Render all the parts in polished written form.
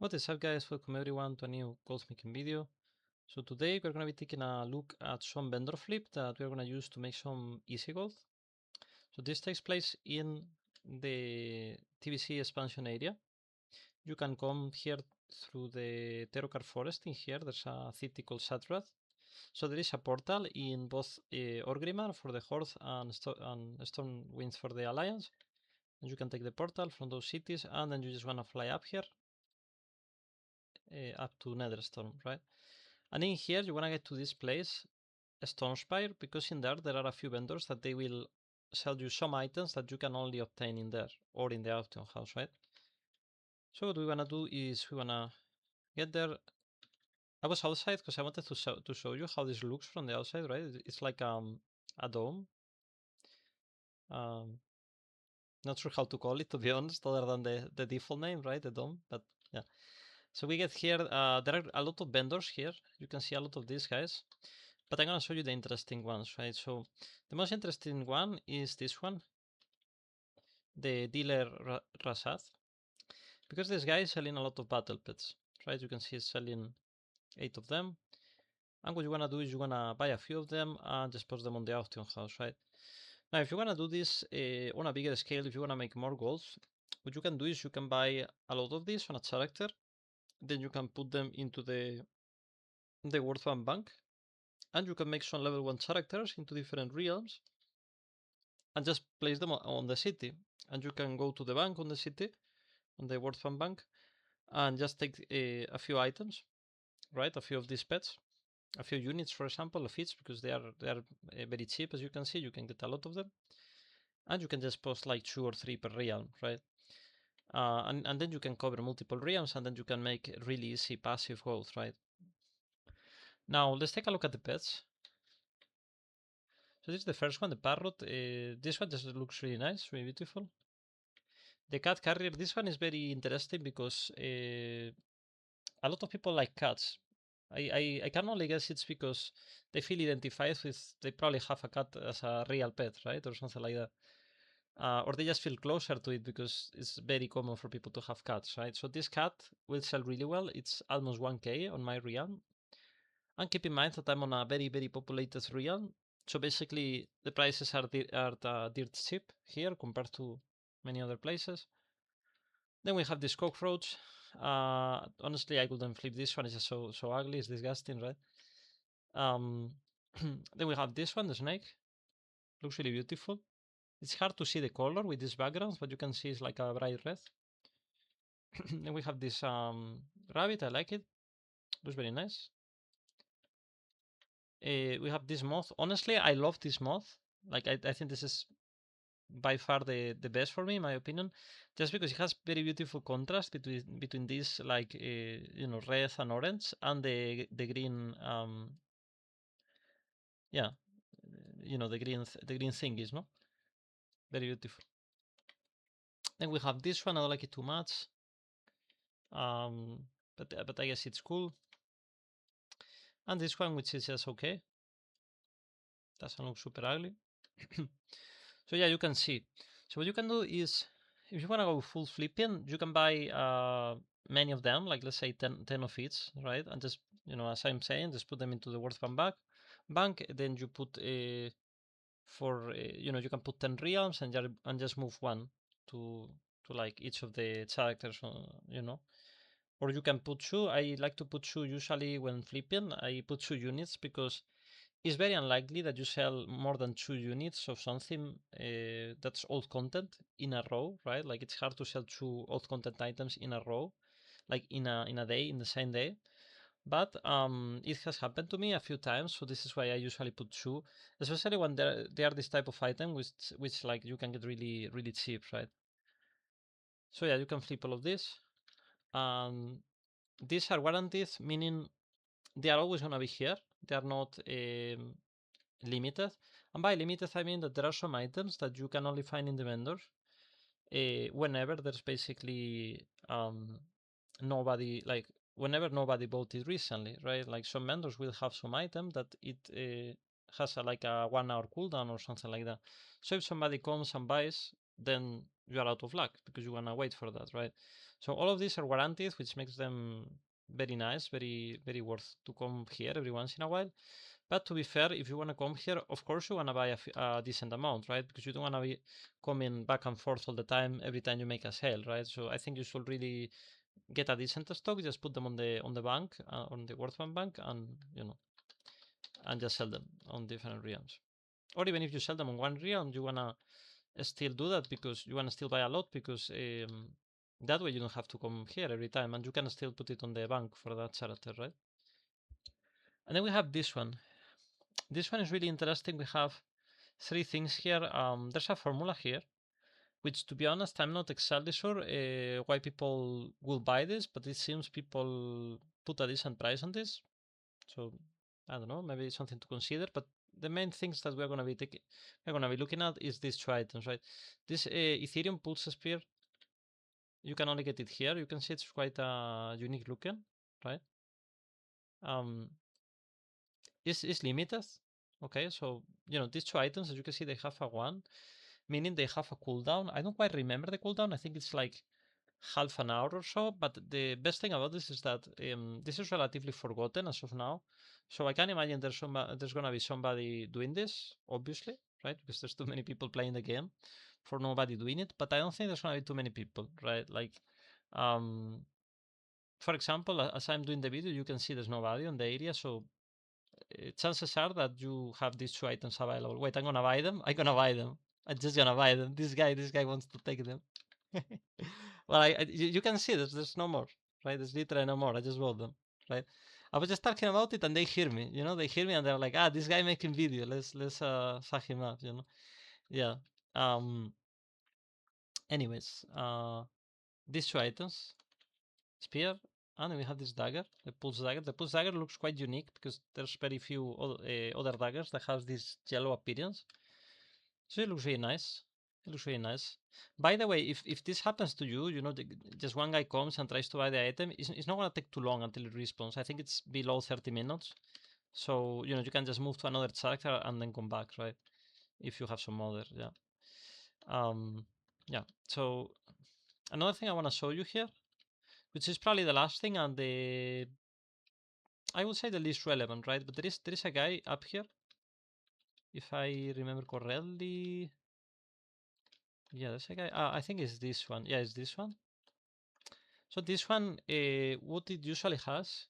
What is up, guys? Welcome everyone to a new Goldmaking video. So today we're going to be taking a look at some vendor flip that we're going to use to make some easy gold. So this takes place in the TBC expansion area. You can come here through the Terokar forest. In here there's a city called Satrath. So there is a portal in both Orgrimmar for the Horde and Stormwind for the Alliance. And you can take the portal from those cities, and then you just want to fly up here up to Netherstorm, right? And in here, you want to get to this place, Stormspire, because in there are a few vendors that they will sell you some items that you can only obtain in there or in the auction house, right? So what we want to do is we want to get there. I was outside because I wanted to show you how this looks from the outside, right? It's like a dome. Not sure how to call it, to be honest, other than the default name, right? The dome, but yeah. So we get here, there are a lot of vendors here. You can see a lot of these guys, but I'm gonna show you the interesting ones, right? So the most interesting one is this one, the dealer Rasad, because this guy is selling a lot of battle pets, right? You can see he's selling 8 of them. And what you wanna do is you wanna buy a few of them and just post them on the auction house, right? Now, if you wanna do this on a bigger scale, if you wanna make more gold, what you can do is you can buy a lot of these on a character, then you can put them into the World Bank, and you can make some level 1 characters into different realms and just place them on the city. And you can go to the bank on the city, on the World Bank, and just take a few items, right? A few of these pets, a few units, for example, of each, because they are very cheap, as you can see. You can get a lot of them, and you can just post like 2 or 3 per realm, right? And then you can cover multiple realms, and then you can make really easy passive growth, right? Now let's take a look at the pets. So this is the first one, the parrot. This one just looks really nice, really beautiful. The cat carrier, this one is very interesting because a lot of people like cats. I can only guess it's because they feel identified with, they probably have a cat as a real pet, right? Or something like that. Or they just feel closer to it because it's very common for people to have cats, right? So this cat will sell really well. It's almost 1k on my realm. And keep in mind that I'm on a very, very populated realm. So basically, the prices are dirt cheap here compared to many other places. Then we have this cockroach. Honestly, I couldn't flip this one. It's just so ugly. It's disgusting, right? Then we have this one, the snake. Looks really beautiful. It's hard to see the color with these backgrounds, but you can see it's like a bright red. Then we have this rabbit. I like it. Looks very nice. We have this moth. Honestly, I love this moth. Like I think this is by far the best for me, in my opinion, just because it has very beautiful contrast between these like red and orange and the green yeah the green thingies, no, very beautiful. Then we have this one. I don't like it too much, but I guess it's cool. And this one, which is just okay, doesn't look super ugly. So yeah, you can see. So what you can do is, if you want to go full flipping, you can buy many of them, like let's say 10 of each, right? And just, as I'm saying, just put them into the World bank. Then you put you can put 10 realms and just move one to like each of the characters, Or you can put 2. I like to put 2 usually when flipping. I put 2 units because it's very unlikely that you sell more than 2 units of something that's old content in a row, right? Like it's hard to sell 2 old content items in a row, like in a day, in the same day. But it has happened to me a few times, so this is why I usually put 2, especially when they are this type of item which like you can get really really cheap, right? So yeah, you can flip all of this. These are guaranteed, meaning they are always gonna be here. They are not limited. And by limited, I mean that there are some items that you can only find in the vendors whenever there's basically nobody, like whenever nobody bought it recently, right? Like some vendors will have some item that it has like a 1 hour cooldown or something like that. So if somebody comes and buys, then you are out of luck because you wanna wait for that, right? So all of these are guaranteed, which makes them very nice, very, very worth to come here every once in a while. But to be fair, if you want to come here, of course you want to buy a decent amount, right? Because you don't want to be coming back and forth all the time every time you make a sale, right? So I think you should really get a decent stock, just put them on the bank, on the Worthman bank, and and just sell them on different realms. Or even if you sell them on one realm, you wanna still do that because you wanna still buy a lot because that way you don't have to come here every time, and you can still put it on the bank for that character, right? And then we have this one. This one is really interesting. We have three things here. There's a formula here, which to be honest, I'm not exactly sure why people will buy this, but it seems people put a decent price on this. So I don't know, maybe it's something to consider. But the main things that we're gonna be looking at is these two items, right? This Ethereum Pulse Spear, you can only get it here. You can see it's quite unique looking, right? Um, is limited. Okay, so these two items, as you can see, they have a one, meaning they have a cooldown. I don't quite remember the cooldown. I think it's like half an hour or so. But the best thing about this is that this is relatively forgotten as of now. So I can imagine there's gonna be somebody doing this, obviously, right? Because there's too many people playing the game for nobody doing it. But I don't think there's gonna be too many people, right? Like, for example, as I'm doing the video, you can see there's nobody on the area, so chances are that you have these two items available. Wait, I'm gonna buy them. I'm gonna buy them. I'm just gonna buy them. This guy wants to take them. Well, you can see there's no more, right? There's literally no more. I just bought them, right? I was just talking about it and they hear me, they hear me and they're like, this guy making video. Let's fuck him up. Yeah. Um. Anyways, these two items, spear, and then we have this dagger, the pulse dagger. The pulse dagger looks quite unique because there's very few other daggers that have this yellow appearance. So it looks really nice. It looks really nice. By the way, if this happens to you, just one guy comes and tries to buy the item, it's not gonna take too long until it respawns. I think it's below 30 minutes. So, you can just move to another character and then come back, right? If you have some other, yeah. Yeah. So another thing I want to show you here, which is probably the last thing and I would say the least relevant, right? But there is a guy up here, if I remember correctly. Yeah, there's a guy. I think it's this one. Yeah, it's this one. So this one, what it usually has,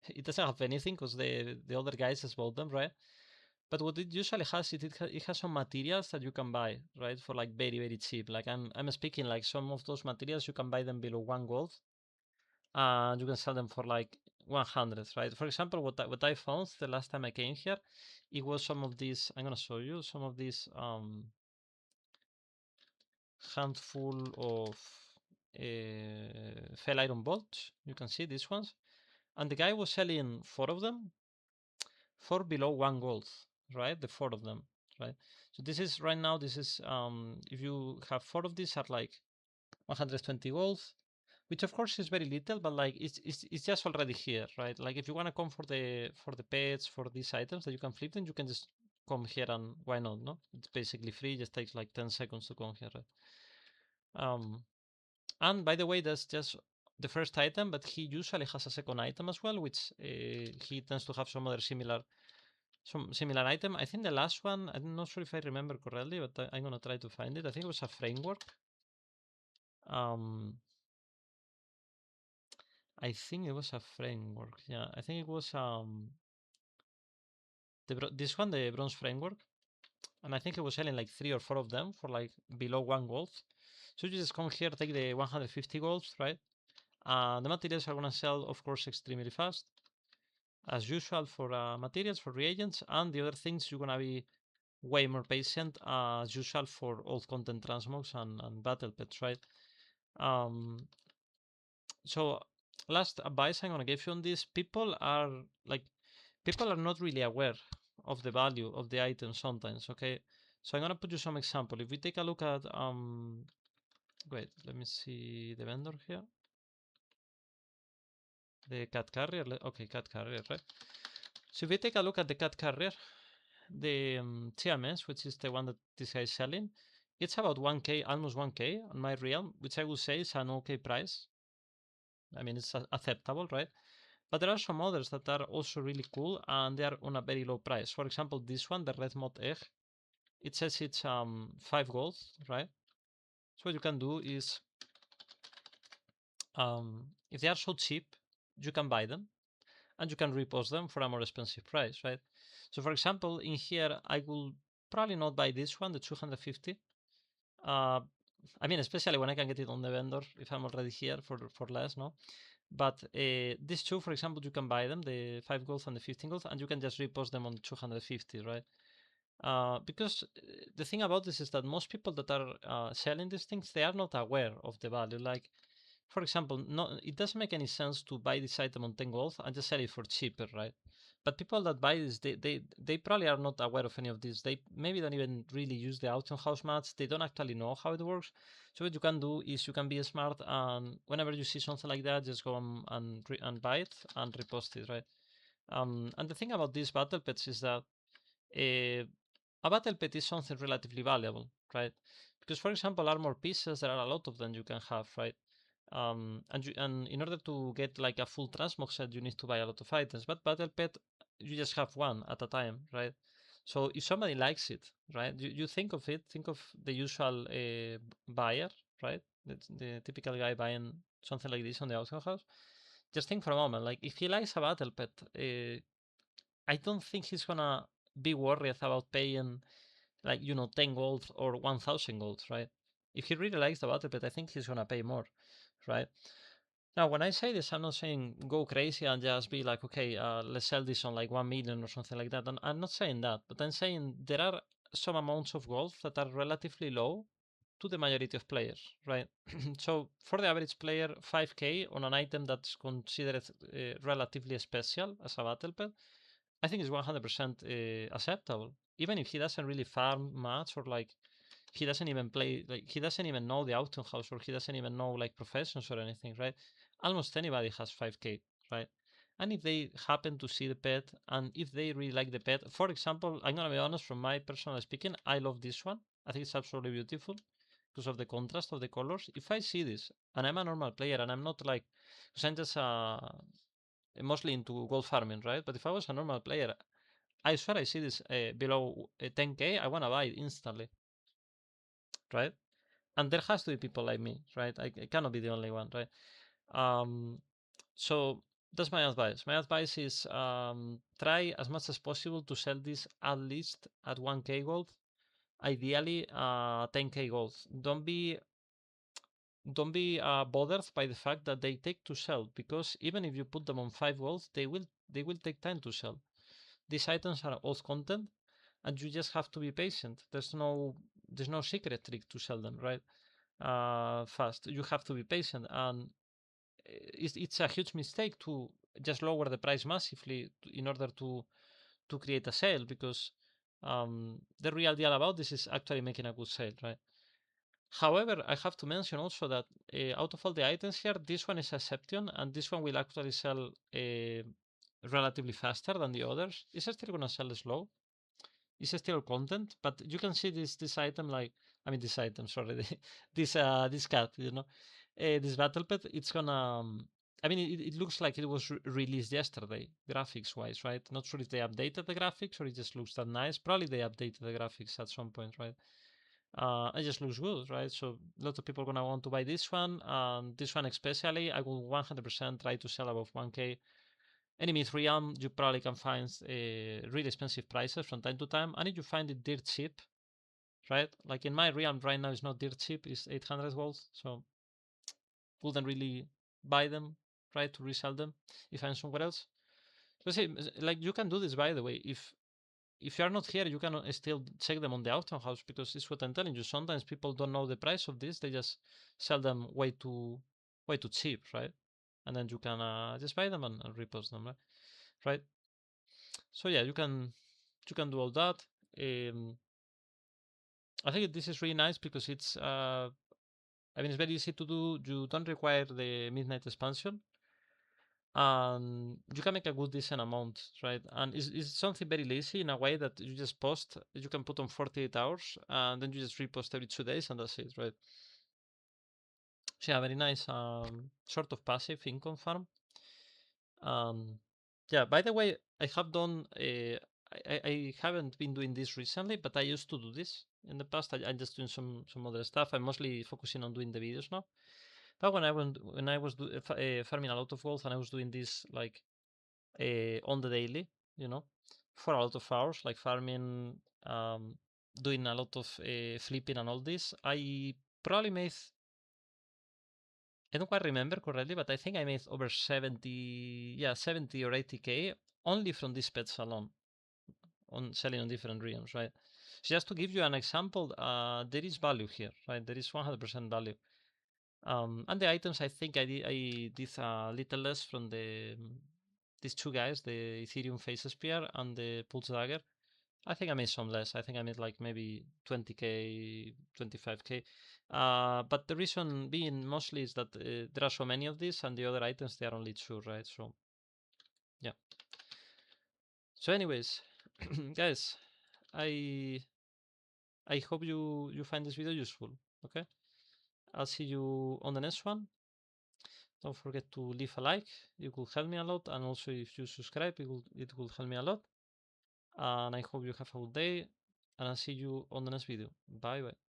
it doesn't have anything because the other guys just bought them, right? But what it usually has, it has some materials that you can buy, right, for like very very cheap. Like I'm speaking like some of those materials you can buy them below 1 gold, and you can sell them for like 100, right? For example, what I found the last time I came here, it was some of these. I'm gonna show you some of these handful of fell iron bolts. You can see these ones, and the guy was selling 4 of them for below 1 gold, right? The 4 of them, right? So this is right now. This is if you have 4 of these are like 120 gold, which of course is very little, but like it's just already here, right? Like if you want to come for the pets, for these items that you can flip them, you can just come here and why not? No, it's basically free. It just takes like 10 seconds to come here, right? And by the way, that's just the first item, but he usually has a second item as well, which he tends to have some other similar item. I think the last one, I'm not sure if I remember correctly, but I'm gonna try to find it. I think it was a framework. I think it was a framework. Yeah, I think it was this one, the bronze framework, and I think it was selling like 3 or 4 of them for like below 1 gold. So you just come here, take the 150 golds, right? The materials are gonna sell, of course, extremely fast, as usual for materials, for reagents, and the other things you're gonna be way more patient, as usual for old content transmogs and battle pets, right? So last advice I'm gonna give you on this: people are not really aware of the value of the item sometimes. Okay, so I'm gonna put you some example. If we take a look at wait, let me see the vendor here. The cat carrier. Okay, cat carrier, right? So if we take a look at the cat carrier, the TMS, which is the one that this guy is selling, it's about 1k, almost 1k on my realm, which I would say is an okay price. I mean, it's acceptable, right? But there are some others that are also really cool and they are on a very low price. For example, this one, the red mod egg, it says it's 5 gold, right? So what you can do is, if they are so cheap, you can buy them and you can repost them for a more expensive price, right? So for example, in here, I will probably not buy this one, the 250. I mean, especially when I can get it on the vendor if I'm already here for less, no? But these two, for example, you can buy them, the 5 gold and the 15 gold, and you can just repost them on 250, right? Because the thing about this is that most people that are selling these things, they are not aware of the value. Like, for example, no, it doesn't make any sense to buy this item on 10 gold and just sell it for cheaper, right? But people that buy this, they probably are not aware of any of this. They maybe don't even really use the auction house mats. They don't actually know how it works. So what you can do is you can be smart and whenever you see something like that, just go and buy it and repost it, right? And the thing about these battle pets is that uh, a battle pet is something relatively valuable, right? Because for example, armor pieces, there are a lot of them you can have, right? And in order to get like a full transmog set, you need to buy a lot of items. But battle pet, you just have one at a time, right? So if somebody likes it, right, you think of it, think of the usual buyer, right? The typical guy buying something like this on the auction house. Just think for a moment, like if he likes a battle pet, I don't think he's gonna be worried about paying like 10 gold or 1,000 gold, right? If he really likes the battle pet, I think he's gonna pay more, right? Now, when I say this, I'm not saying go crazy and just be like, okay, let's sell this on like 1 million or something like that. And I'm not saying that, but I'm saying there are some amounts of gold that are relatively low to the majority of players, right? So for the average player, 5k on an item that's considered relatively special as a battle pet, I think is 100% acceptable. Even if he doesn't really farm much or like he doesn't even play, like he doesn't even know the auction house or he doesn't even know like professions or anything, right? Almost anybody has 5k, right? And if they happen to see the pet and if they really like the pet, for example, I'm gonna be honest, from my personal speaking, I love this one. I think it's absolutely beautiful because of the contrast of the colors. If I see this and I'm a normal player and I'm not like, because I'm just mostly into gold farming, right? But if I was a normal player, I swear I see this below 10k, I wanna buy it instantly, right? And there has to be people like me, right? I cannot be the only one, right? Um, so that's my advice. My advice is try as much as possible to sell this at least at 1k gold, ideally 10k gold. Don't be bothered by the fact that they take to sell, because even if you put them on 5 gold, they will take time to sell. These items are old content, and you just have to be patient. There's no secret trick to sell them, right? Fast. You have to be patient, and it's a huge mistake to just lower the price massively in order to create a sale, because the real deal about this is actually making a good sale, right? However, I have to mention also that out of all the items here, this one is exception, and this one will actually sell relatively faster than the others. It's still gonna sell slow. It's still content, but you can see this item like, I mean this item, sorry, this cat, this battle pet. It's gonna. I mean, it looks like it was released yesterday, graphics wise, right? Not sure if they updated the graphics or it just looks that nice. Probably they updated the graphics at some point, right? It just looks good, right? So a lot of people are gonna want to buy this one, and this one especially, I will 100% try to sell above 1k. Enemy 3 you probably can find really expensive prices from time to time, and if you find it dirt cheap, right? Like in my realm right now, it's not dirt cheap; it's 800 gold, so wouldn't really buy them, right, to resell them if I'm somewhere else. But see, like you can do this, by the way. If you are not here, you can still check them on the auction house, because it's what I'm telling you. Sometimes people don't know the price of this; they just sell them way too cheap, right? And then you can just buy them and repost them, right? Right. So yeah, you can do all that. Um, I think this is really nice because I mean, it's very easy to do. You don't require the midnight expansion, and you can make a good decent amount, right? And it's something very lazy in a way that you just post. You can put on 48 hours, and then you just repost every 2 days, and that's it, right? So yeah, very nice sort of passive income farm. Yeah, by the way, I have done I haven't been doing this recently, but I used to do this in the past. I'm just doing some other stuff. I'm mostly focusing on doing the videos now. But when I was farming a lot of gold and I was doing this like on the daily, you know, for a lot of hours, like farming, doing a lot of flipping and all this, I probably made, I don't quite remember correctly, but I think I made over 70, yeah, 70 or 80K only from these pets alone, on selling on different regions, right? So just to give you an example, there is value here, right? There is 100% value. And the items, I think I did a little less from these two guys, the Ethereum Face Spear and the Pulse Dagger. I think I made some less. I think I made like maybe 20K, 25K. But the reason being mostly is that there are so many of these, and the other items, they are only two, right? So, yeah. So anyways, guys, I I hope you find this video useful, okay? I'll see you on the next one. Don't forget to leave a like. It will help me a lot. And also if you subscribe, it will help me a lot. And I hope you have a good day. And I'll see you on the next video. Bye bye.